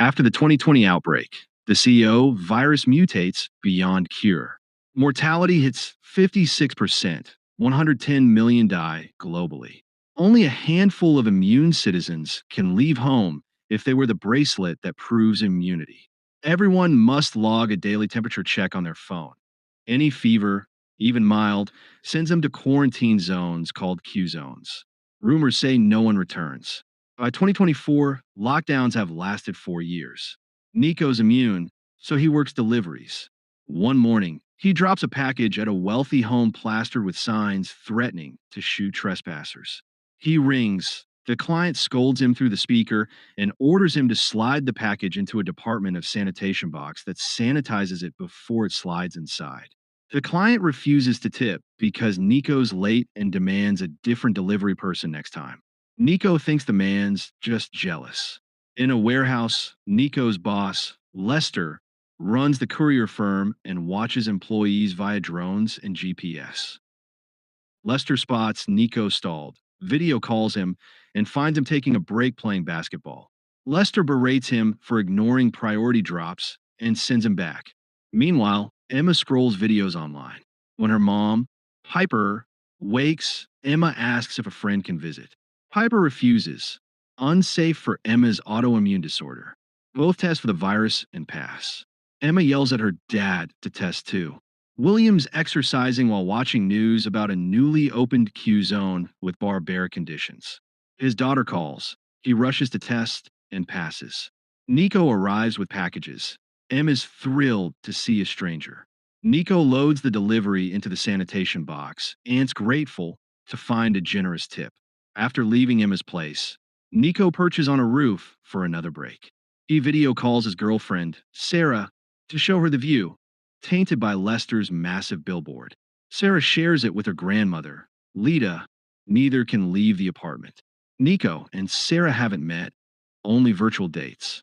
After the 2020 outbreak, the CEO virus mutates beyond cure. Mortality hits 56%, 110 million die globally. Only a handful of immune citizens can leave home if they wear the bracelet that proves immunity. Everyone must log a daily temperature check on their phone. Any fever, even mild, sends them to quarantine zones called Q zones. Rumors say no one returns. By 2024, lockdowns have lasted 4 years. Nico's immune, so he works deliveries. One morning, he drops a package at a wealthy home plastered with signs threatening to shoot trespassers. He rings. The client scolds him through the speaker and orders him to slide the package into a Department of Sanitation box that sanitizes it before it slides inside. The client refuses to tip because Nico's late and demands a different delivery person next time. Nico thinks the man's just jealous. In a warehouse, Nico's boss, Lester, runs the courier firm and watches employees via drones and GPS. Lester spots Nico stalled, video calls him, and finds him taking a break playing basketball. Lester berates him for ignoring priority drops and sends him back. Meanwhile, Emma scrolls videos online. When her mom, Piper, wakes, Emma asks if a friend can visit. Piper refuses. Unsafe for Emma's autoimmune disorder. Both test for the virus and pass. Emma yells at her dad to test too. William's exercising while watching news about a newly opened Q zone with barbaric conditions. His daughter calls. He rushes to test and passes. Nico arrives with packages. Em is thrilled to see a stranger. Nico loads the delivery into the sanitation box and's grateful to find a generous tip. After leaving Emma's place, Nico perches on a roof for another break. He video calls his girlfriend, Sarah, to show her the view, tainted by Lester's massive billboard. Sarah shares it with her grandmother, Lita. Neither can leave the apartment. Nico and Sarah haven't met, only virtual dates.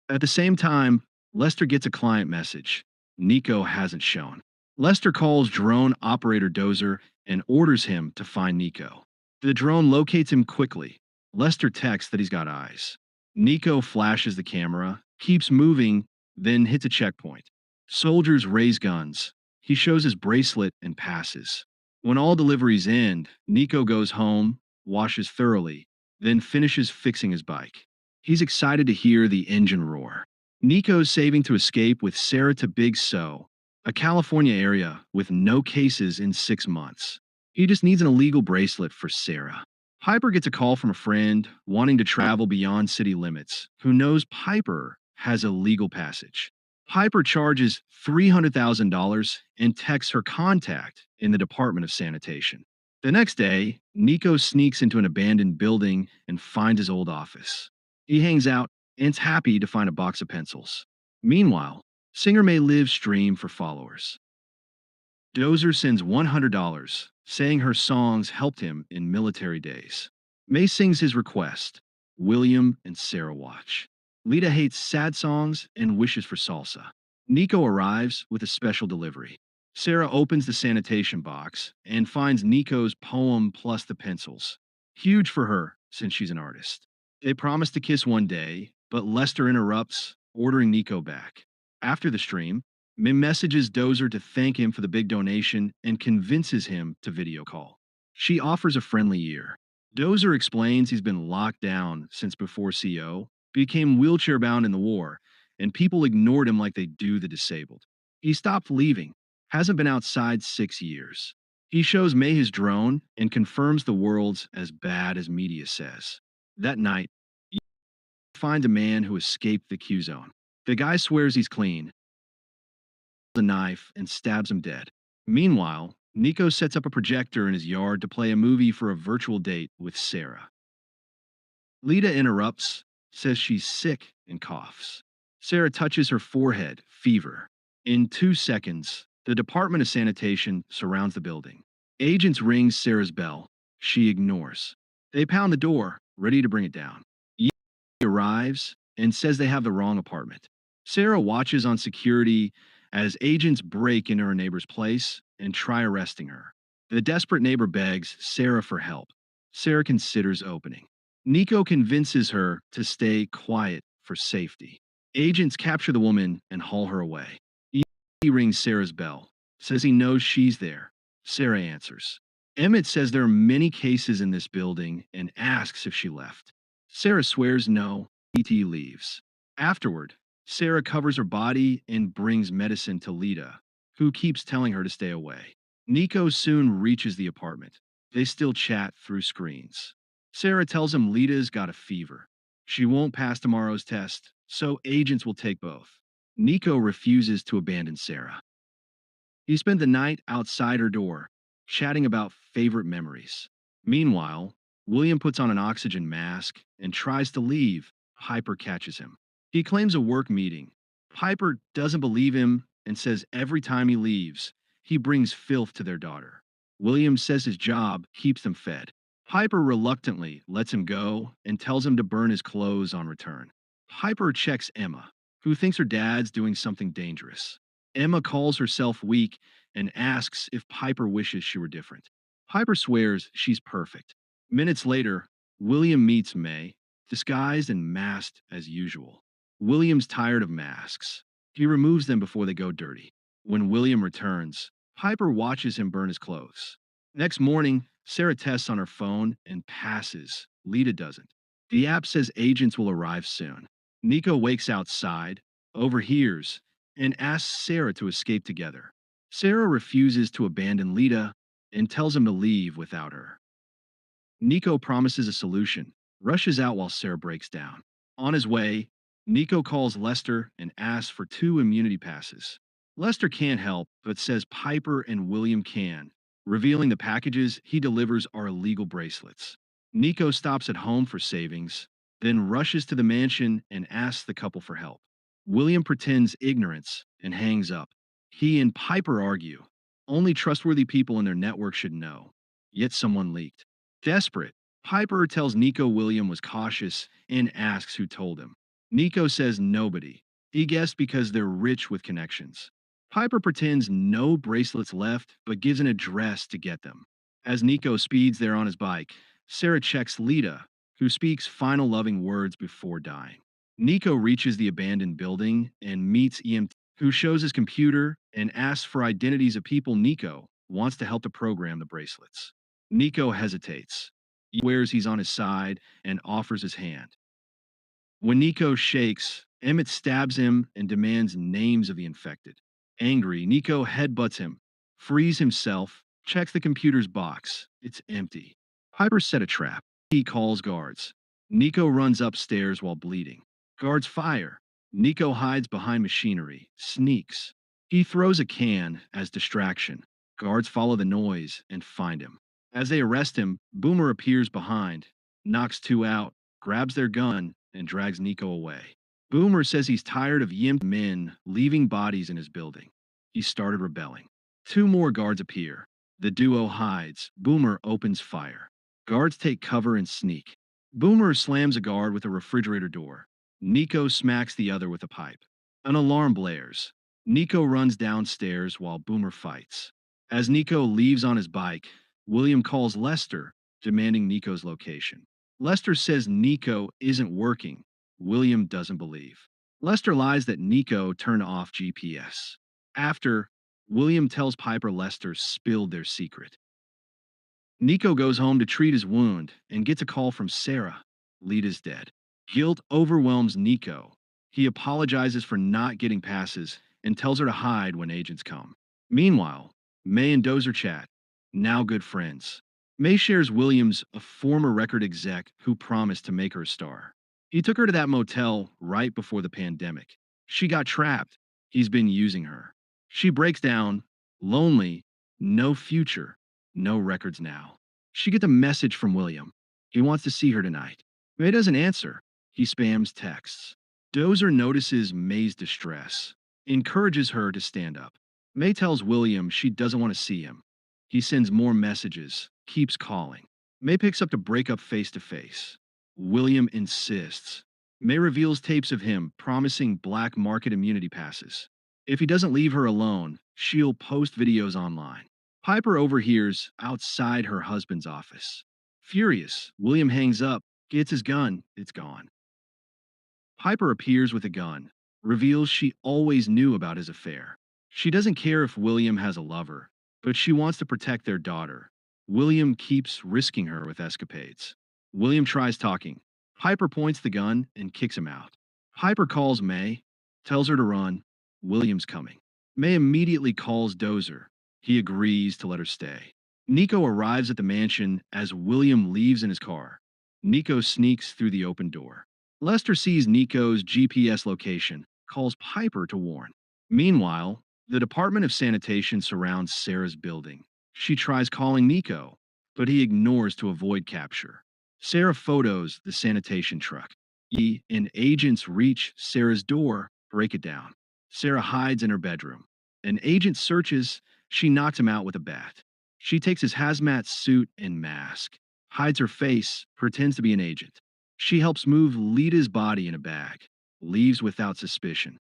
At the same time, Lester gets a client message. Nico hasn't shown. Lester calls drone operator Dozer and orders him to find Nico. The drone locates him quickly. Lester texts that he's got eyes. Nico flashes the camera, keeps moving, then hits a checkpoint. Soldiers raise guns. He shows his bracelet and passes. When all deliveries end, Nico goes home, washes thoroughly, then finishes fixing his bike. He's excited to hear the engine roar. Nico's saving to escape with Sarah to Big Sur, a California area with no cases in 6 months. He just needs an illegal bracelet for Sarah. Piper gets a call from a friend wanting to travel beyond city limits, who knows Piper has a legal passage. Piper charges $300,000 and texts her contact in the Department of Sanitation. The next day, Nico sneaks into an abandoned building and finds his old office. He hangs out and's happy to find a box of pencils. Meanwhile, Singer may live stream for followers. Dozer sends $100, saying her songs helped him in military days. May sings his request. William and Sarah watch. Lita hates sad songs and wishes for salsa. Nico arrives with a special delivery. Sarah opens the sanitation box and finds Nico's poem plus the pencils. Huge for her, since she's an artist. They promise to kiss one day, but Lester interrupts, ordering Nico back. After the stream, Mim messages Dozer to thank him for the big donation and convinces him to video call. She offers a friendly ear. Dozer explains he's been locked down since before CO, became wheelchair bound in the war, and people ignored him like they do the disabled. He stopped leaving, hasn't been outside 6 years. He shows May his drone and confirms the world's as bad as media says. That night, he finds a man who escaped the Q zone. The guy swears he's clean, a knife, and stabs him dead. Meanwhile, Nico sets up a projector in his yard to play a movie for a virtual date with Sarah. Lita interrupts, says she's sick, and coughs. Sarah touches her forehead, fever. In 2 seconds, the Department of Sanitation surrounds the building. Agents ring Sarah's bell. She ignores. They pound the door, ready to bring it down. He arrives and says they have the wrong apartment. Sarah watches on security as agents break into her neighbor's place and try arresting her. The desperate neighbor begs Sarah for help. Sarah considers opening. Nico convinces her to stay quiet for safety. Agents capture the woman and haul her away. He rings Sarah's bell, says he knows she's there. Sarah answers. Emmett says there are many cases in this building and asks if she left. Sarah swears no. ET leaves. Afterward, Sarah covers her body and brings medicine to Lita, who keeps telling her to stay away. Nico soon reaches the apartment. They still chat through screens. Sarah tells him Lita's got a fever. She won't pass tomorrow's test, so agents will take both. Nico refuses to abandon Sarah. He spent the night outside her door, chatting about favorite memories. Meanwhile, William puts on an oxygen mask and tries to leave. Piper catches him. He claims a work meeting. Piper doesn't believe him and says every time he leaves, he brings filth to their daughter. William says his job keeps them fed. Piper reluctantly lets him go and tells him to burn his clothes on return. Piper checks Emma, who thinks her dad's doing something dangerous. Emma calls herself weak and asks if Piper wishes she were different. Piper swears she's perfect. Minutes later, William meets May, disguised and masked as usual. William's tired of masks. He removes them before they go dirty. When William returns, Piper watches him burn his clothes. Next morning, Sarah tests on her phone and passes. Lita doesn't. The app says agents will arrive soon. Nico wakes outside, overhears, and asks Sarah to escape together. Sarah refuses to abandon Lita and tells him to leave without her. Nico promises a solution, rushes out while Sarah breaks down. On his way, Nico calls Lester and asks for 2 immunity passes. Lester can't help but says Piper and William can, revealing the packages he delivers are illegal bracelets. Nico stops at home for savings, then rushes to the mansion and asks the couple for help. William pretends ignorance and hangs up. He and Piper argue. Only trustworthy people in their network should know. Yet someone leaked. Desperate, Piper tells Nico William was cautious and asks who told him. Nico says nobody. He guessed because they're rich with connections. Piper pretends no bracelets left but gives an address to get them. As Nico speeds there on his bike, Sarah checks Lita, who speaks final loving words before dying. Nico reaches the abandoned building and meets EMT, who shows his computer and asks for identities of people Nico wants to help to program the bracelets. Nico hesitates. He swears he's on his side and offers his hand. When Nico shakes, Emmett stabs him and demands names of the infected. Angry, Nico headbutts him, frees himself, checks the computer's box. It's empty. Piper set a trap. He calls guards. Nico runs upstairs while bleeding. Guards fire. Nico hides behind machinery, sneaks. He throws a can as distraction. Guards follow the noise and find him. As they arrest him, Boomer appears behind, knocks 2 out, grabs their gun, and drags Nico away. Boomer says he's tired of Yimp men leaving bodies in his building. He started rebelling. 2 more guards appear. The duo hides. Boomer opens fire. Guards take cover and sneak. Boomer slams a guard with a refrigerator door. Nico smacks the other with a pipe. An alarm blares. Nico runs downstairs while Boomer fights. As Nico leaves on his bike, William calls Lester, demanding Nico's location. Lester says Nico isn't working. William doesn't believe. Lester lies that Nico turned off GPS. After, William tells Piper Lester spilled their secret. Nico goes home to treat his wound and gets a call from Sarah. Lita's dead. Guilt overwhelms Nico. He apologizes for not getting passes and tells her to hide when agents come. Meanwhile, May and Dozer chat, now good friends. May shares Williams, a former record exec who promised to make her a star. He took her to that motel right before the pandemic. She got trapped. He's been using her. She breaks down, lonely, no future, no records now. She gets a message from William. He wants to see her tonight. May doesn't answer. He spams texts. Dozer notices May's distress, encourages her to stand up. May tells William she doesn't want to see him. He sends more messages, keeps calling. May picks up to break up face to face. William insists. May reveals tapes of him promising black market immunity passes. If he doesn't leave her alone, she'll post videos online. Piper overhears outside her husband's office. Furious, William hangs up, gets his gun, it's gone. Piper appears with a gun, reveals she always knew about his affair. She doesn't care if William has a lover, but she wants to protect their daughter. William keeps risking her with escapades. William tries talking. Piper points the gun and kicks him out. Piper calls May, tells her to run. William's coming. May immediately calls Dozer. He agrees to let her stay. Nico arrives at the mansion as William leaves in his car. Nico sneaks through the open door. Lester sees Nico's GPS location, calls Piper to warn. Meanwhile, the Department of Sanitation surrounds Sarah's building. She tries calling Nico, but he ignores to avoid capture. Sarah photos the sanitation truck. He and agents reach Sarah's door, break it down. Sarah hides in her bedroom. An agent searches, she knocks him out with a bat. She takes his hazmat suit and mask, hides her face, pretends to be an agent. She helps move Lita's body in a bag, leaves without suspicion.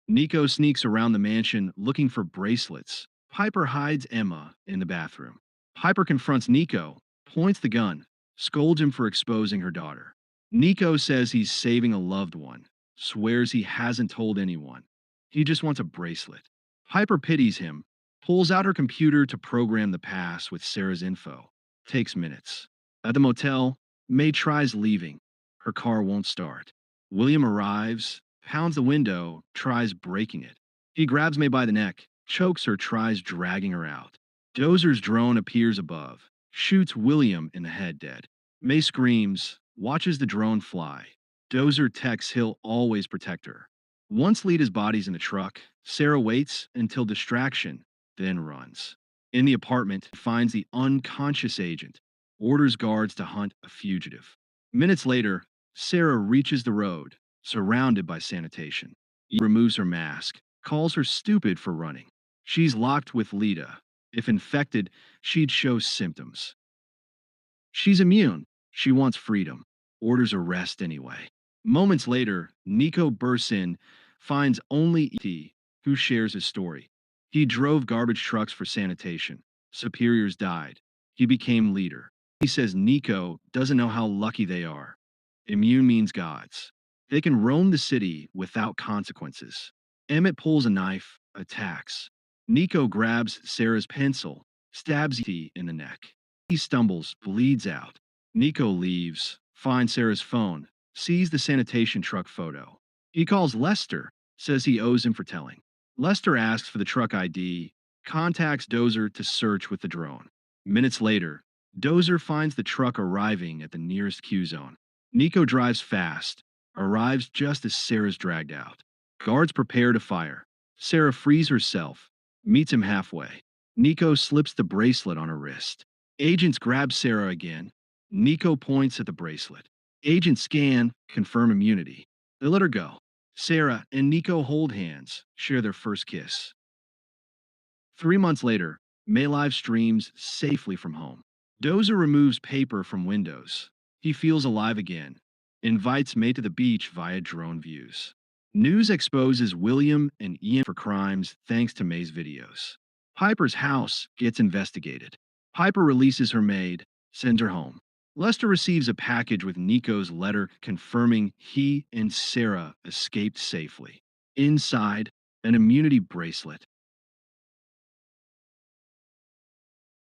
Nico sneaks around the mansion looking for bracelets. Piper hides Emma in the bathroom. Piper confronts Nico, points the gun, scolds him for exposing her daughter. Nico says he's saving a loved one, swears he hasn't told anyone. He just wants a bracelet. Piper pities him, pulls out her computer to program the pass with Sarah's info. Takes minutes. At the motel, May tries leaving. Her car won't start. William arrives, pounds the window, tries breaking it. He grabs May by the neck, chokes her, tries dragging her out. Dozer's drone appears above, shoots William in the head dead. May screams, watches the drone fly. Dozer texts he'll always protect her. Once Lita's body's in the truck, Sarah waits until distraction, then runs. In the apartment, finds the unconscious agent, orders guards to hunt a fugitive. Minutes later, Sarah reaches the road, surrounded by sanitation. He removes her mask, calls her stupid for running. She's locked with Lita. If infected, she'd show symptoms. She's immune. She wants freedom. Orders arrest anyway. Moments later, Nico bursts in, finds only E.T., who shares his story. He drove garbage trucks for sanitation. Superiors died. He became leader. He says Nico doesn't know how lucky they are. Immune means gods. They can roam the city without consequences. Emmett pulls a knife, attacks. Nico grabs Sarah's pencil, stabs E.T. in the neck. He stumbles, bleeds out. Nico leaves, finds Sarah's phone, sees the sanitation truck photo. He calls Lester, says he owes him for telling. Lester asks for the truck ID, contacts Dozer to search with the drone. Minutes later, Dozer finds the truck arriving at the nearest Q zone. Nico drives fast, arrives just as Sarah's dragged out. Guards prepare to fire. Sarah frees herself, meets him halfway. Nico slips the bracelet on her wrist. Agents grab Sarah again. Nico points at the bracelet. Agents scan, confirm immunity. They let her go. Sarah and Nico hold hands, share their first kiss. 3 months later, May live streams safely from home. Dozer removes paper from windows. He feels alive again. Invites May to the beach via drone views. News exposes William and Ian for crimes thanks to May's videos. Piper's house gets investigated. Piper releases her maid, sends her home. Lester receives a package with Nico's letter confirming he and Sarah escaped safely. Inside, an immunity bracelet.